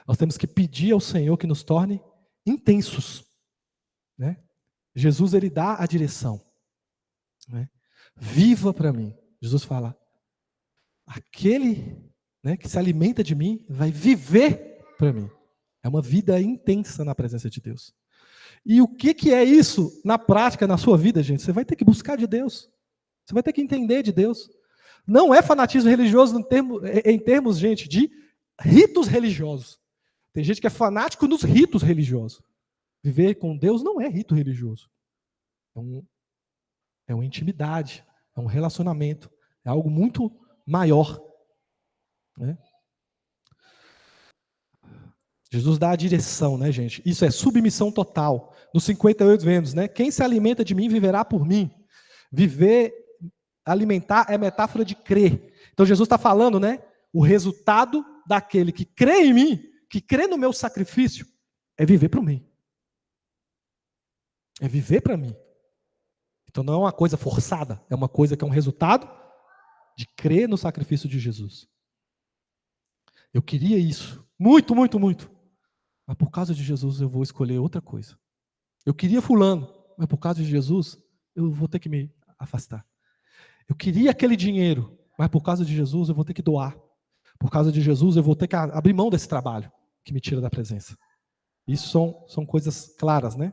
Nós temos que pedir ao Senhor que nos torne intensos, né? Jesus, ele dá a direção, né? Viva para mim. Jesus fala, aquele, né, que se alimenta de mim vai viver para mim. É uma vida intensa na presença de Deus. E o que é isso na prática, na sua vida, gente? Você vai ter que buscar de Deus. Você vai ter que entender de Deus. Não é fanatismo religioso em termos, gente, de ritos religiosos. Tem gente que é fanático nos ritos religiosos. Viver com Deus não é rito religioso. É uma intimidade, é um relacionamento, é algo muito maior, né? Jesus dá a direção, né, gente? Isso é submissão total. Nos 58 vemos, né? Quem se alimenta de mim viverá por mim. Viver, alimentar é metáfora de crer. Então Jesus está falando, né? O resultado daquele que crê em mim, que crê no meu sacrifício, é viver para mim. É viver para mim. Então não é uma coisa forçada, é uma coisa que é um resultado de crer no sacrifício de Jesus. Eu queria isso, muito, muito, muito. Mas por causa de Jesus eu vou escolher outra coisa. Eu queria fulano, mas por causa de Jesus eu vou ter que me afastar. Eu queria aquele dinheiro, mas por causa de Jesus eu vou ter que doar. Por causa de Jesus eu vou ter que abrir mão desse trabalho que me tira da presença. Isso são coisas claras, né?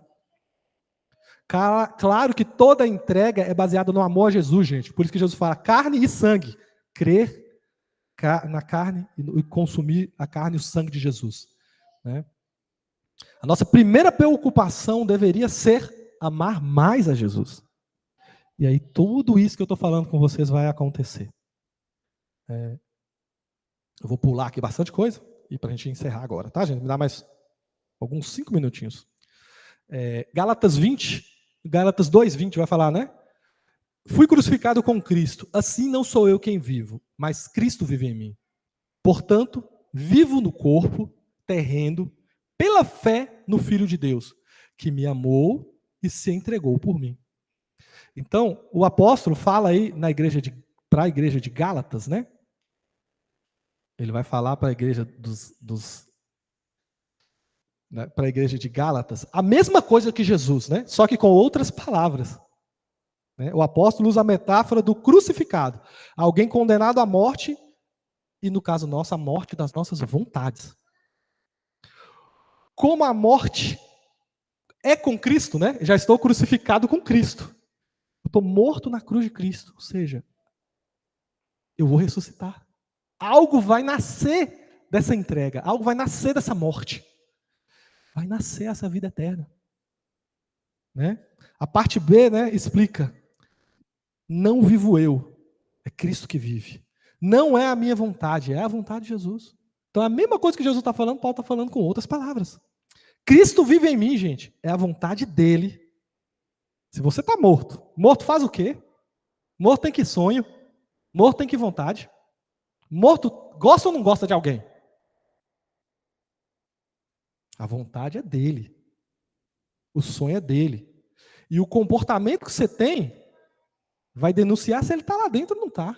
Claro que toda entrega é baseada no amor a Jesus, gente. Por isso que Jesus fala carne e sangue. Crer na carne e consumir a carne e o sangue de Jesus, né? A nossa primeira preocupação deveria ser amar mais a Jesus. E aí tudo isso que eu estou falando com vocês vai acontecer. Eu vou pular aqui bastante coisa e para a gente encerrar agora, tá, gente? Me dá mais alguns 5 minutinhos. Gálatas 20, Gálatas 2:20 vai falar, né? Fui crucificado com Cristo, assim não sou eu quem vivo, mas Cristo vive em mim. Portanto, vivo no corpo terreno, pela fé no Filho de Deus, que me amou e se entregou por mim. Então, o apóstolo fala aí para a igreja de Gálatas, né? Ele vai falar para a igreja para a igreja de Gálatas a mesma coisa que Jesus, né? Só que com outras palavras. Né? O apóstolo usa a metáfora do crucificado, alguém condenado à morte e, no caso nosso, a morte das nossas vontades. Como a morte é com Cristo, né? Já estou crucificado com Cristo. Eu estou morto na cruz de Cristo. Ou seja, eu vou ressuscitar. Algo vai nascer dessa entrega. Algo vai nascer dessa morte. Vai nascer essa vida eterna. Né? A parte B, né, explica. Não vivo eu. É Cristo que vive. Não é a minha vontade, é a vontade de Jesus. Então a mesma coisa que Jesus está falando, Paulo está falando com outras palavras. Cristo vive em mim, gente. É a vontade dele. Se você está morto, morto faz o quê? Morto tem que sonho. Morto tem que vontade. Morto gosta ou não gosta de alguém? A vontade é dele. O sonho é dele. E o comportamento que você tem vai denunciar se ele está lá dentro ou não está.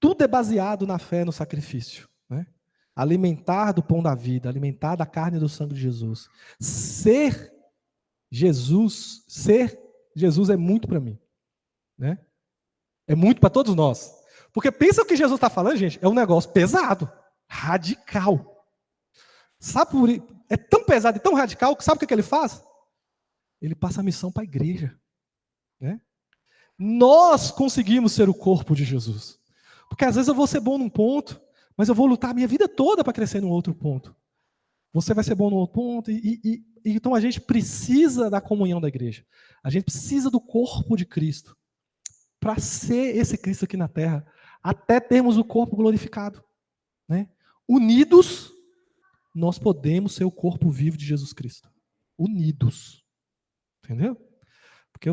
Tudo é baseado na fé, no sacrifício. Né? Alimentar do pão da vida, alimentar da carne e do sangue de Jesus. Ser Jesus é muito para mim. Né? É muito para todos nós. Porque pensa o que Jesus está falando, gente, é um negócio pesado, radical. É tão pesado e tão radical que sabe o que ele faz? Ele passa a missão para a igreja. Né? Nós conseguimos ser o corpo de Jesus. Porque às vezes eu vou ser bom num ponto, mas eu vou lutar a minha vida toda para crescer num outro ponto. Você vai ser bom num outro ponto, então a gente precisa da comunhão da igreja. A gente precisa do corpo de Cristo para ser esse Cristo aqui na terra, até termos o corpo glorificado. Né? Unidos, nós podemos ser o corpo vivo de Jesus Cristo. Unidos. Entendeu? Porque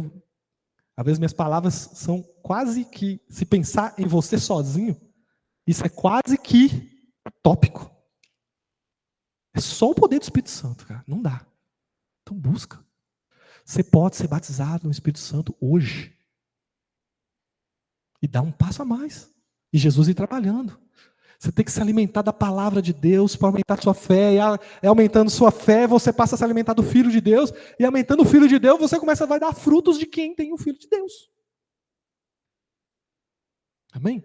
às vezes minhas palavras são quase que, se pensar em você sozinho, isso é quase que tópico. É só o poder do Espírito Santo, cara. Não dá. Então busca. Você pode ser batizado no Espírito Santo hoje. E dá um passo a mais. E Jesus ir trabalhando. Você tem que se alimentar da palavra de Deus para aumentar sua fé. E aumentando sua fé, você passa a se alimentar do Filho de Deus. E aumentando o Filho de Deus, você começa a dar frutos de quem tem o Filho de Deus. Amém?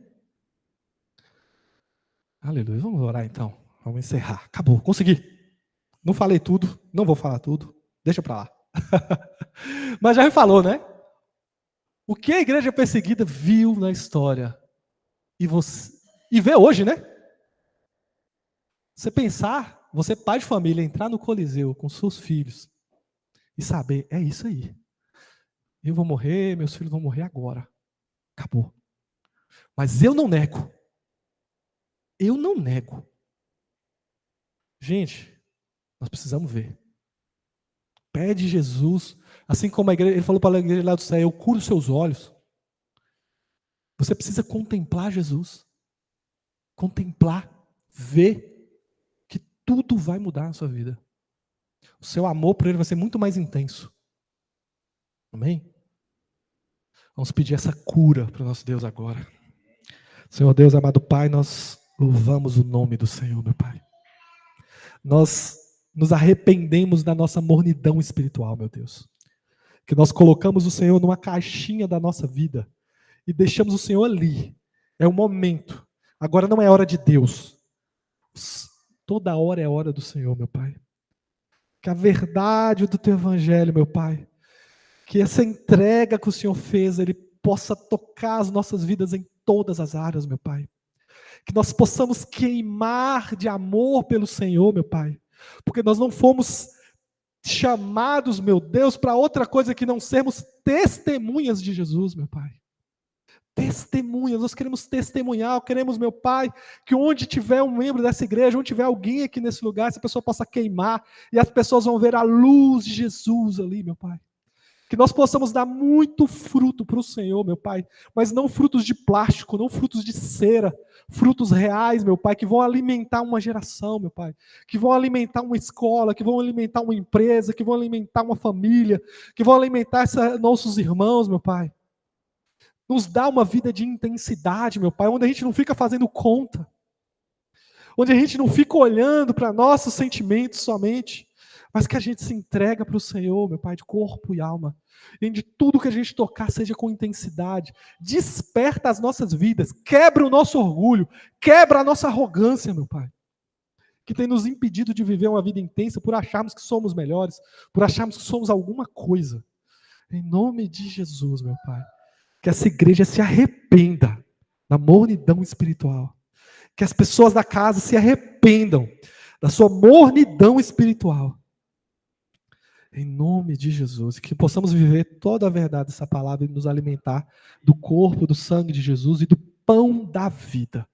Aleluia. Vamos orar então. Vamos encerrar. Acabou. Consegui. Não falei tudo. Não vou falar tudo. Deixa para lá. Mas já me falou, né? O que a igreja perseguida viu na história. E vê hoje, né? Você pensar, você pai de família, entrar no Coliseu com seus filhos e saber, é isso aí. Eu vou morrer, meus filhos vão morrer agora. Acabou. Mas eu não nego. Eu não nego. Gente, nós precisamos ver. Pede Jesus, assim como a igreja, ele falou para a igreja lá do céu, eu curo seus olhos. Você precisa contemplar Jesus. Contemplar, ver que tudo vai mudar na sua vida. O seu amor por ele vai ser muito mais intenso. Amém? Vamos pedir essa cura para o nosso Deus agora. Senhor Deus, amado Pai, nós louvamos o nome do Senhor, meu Pai. Nós nos arrependemos da nossa mornidão espiritual, meu Deus. Que nós colocamos o Senhor numa caixinha da nossa vida e deixamos o Senhor ali. É o momento. Agora não é hora de Deus. Toda hora é hora do Senhor, meu Pai. Que a verdade do Teu Evangelho, meu Pai, que essa entrega que o Senhor fez, Ele possa tocar as nossas vidas em todas as áreas, meu Pai. Que nós possamos queimar de amor pelo Senhor, meu Pai. Porque nós não fomos chamados, meu Deus, para outra coisa que não sermos testemunhas de Jesus, meu Pai. Testemunhas, nós queremos testemunhar, queremos, meu Pai, que onde tiver um membro dessa igreja, onde tiver alguém aqui nesse lugar, essa pessoa possa queimar, e as pessoas vão ver a luz de Jesus ali, meu Pai. Que nós possamos dar muito fruto para o Senhor, meu Pai, mas não frutos de plástico, não frutos de cera, frutos reais, meu Pai, que vão alimentar uma geração, meu Pai, que vão alimentar uma escola, que vão alimentar uma empresa, que vão alimentar uma família, que vão alimentar nossos irmãos, meu Pai. Nos dá uma vida de intensidade, meu Pai, onde a gente não fica fazendo conta, onde a gente não fica olhando para nossos sentimentos somente, mas que a gente se entrega para o Senhor, meu Pai, de corpo e alma, e de tudo que a gente tocar seja com intensidade, desperta as nossas vidas, quebra o nosso orgulho, quebra a nossa arrogância, meu Pai, que tem nos impedido de viver uma vida intensa por acharmos que somos melhores, por acharmos que somos alguma coisa. Em nome de Jesus, meu Pai, que essa igreja se arrependa da mornidão espiritual. Que as pessoas da casa se arrependam da sua mornidão espiritual. Em nome de Jesus. Que possamos viver toda a verdade dessa palavra e nos alimentar do corpo, do sangue de Jesus e do pão da vida.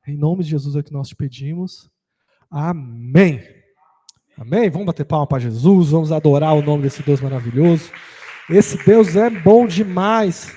Em nome de Jesus é que nós te pedimos. Amém. Amém? Vamos bater palma para Jesus. Vamos adorar o nome desse Deus maravilhoso. Esse Deus é bom demais.